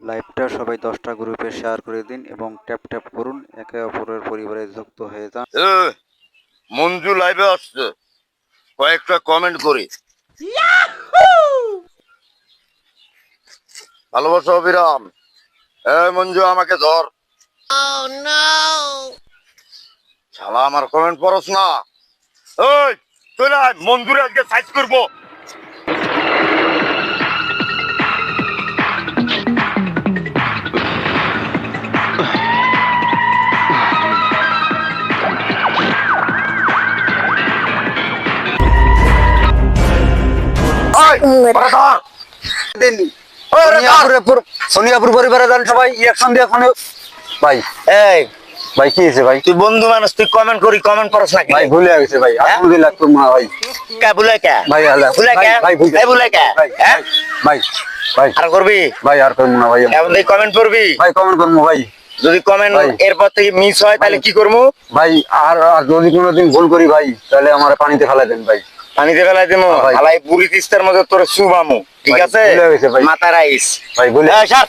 লাইভটা সবাই 10টা গ্রুপে শেয়ার করে দিন এবং ট্যাপ ট্যাপ করুন, একে অপরের পরিবারে যুক্ত হয়ে যান। মঞ্জু লাইভে আসছে, কয়েকটা কমেন্ট করি। ভালোবাসা অবিরাম। মঞ্জু আমাকে ধর। শালা আমার কমেন্ট পড়স না। ওই তুই না মঞ্জুর আজকে সাইজ করবো। সোনিয়াপুর পরিবারে যান সবাই ইলেকশন দিয়ে ওখানে। ভাই এই ভাই কি হয়েছে ভাই? তুই বন্ধু মানুষ, তুই কমেন্ট করি, কমেন্ট পড়স না ভাই ভুলে গেছে ভাই, আলহামদুলিল্লাহ তোমার ভাই। কে ভুলে কে ভাই আল্লাহ ভুলে কে ভাই ভুলে এই ভুলে কে ভাই হ্যাঁ ভাই ভাই আর করবি ভাই আর করবো না ভাই। এখন তুই কমেন্ট করবি, ভাই কমেন্ট করবো ভাই। যদি কমেন্ট ভাই। এরপর থেকে মিস হয় তাহলে কি করবো? ভাই আর আর যদি কোনোদিন ভুল করি ভাই তাহলে আমার পানিতে ফেলা দেন ভাই। পানিতে ফেলাই দেবো। ভাই। হালাই বুড়ি তিস্তার মধ্যে তোর শুবামু, ঠিক ভাই, আছে? ভুলে গেছে ভাই। মাথা রাইস ভাই ভুলে সার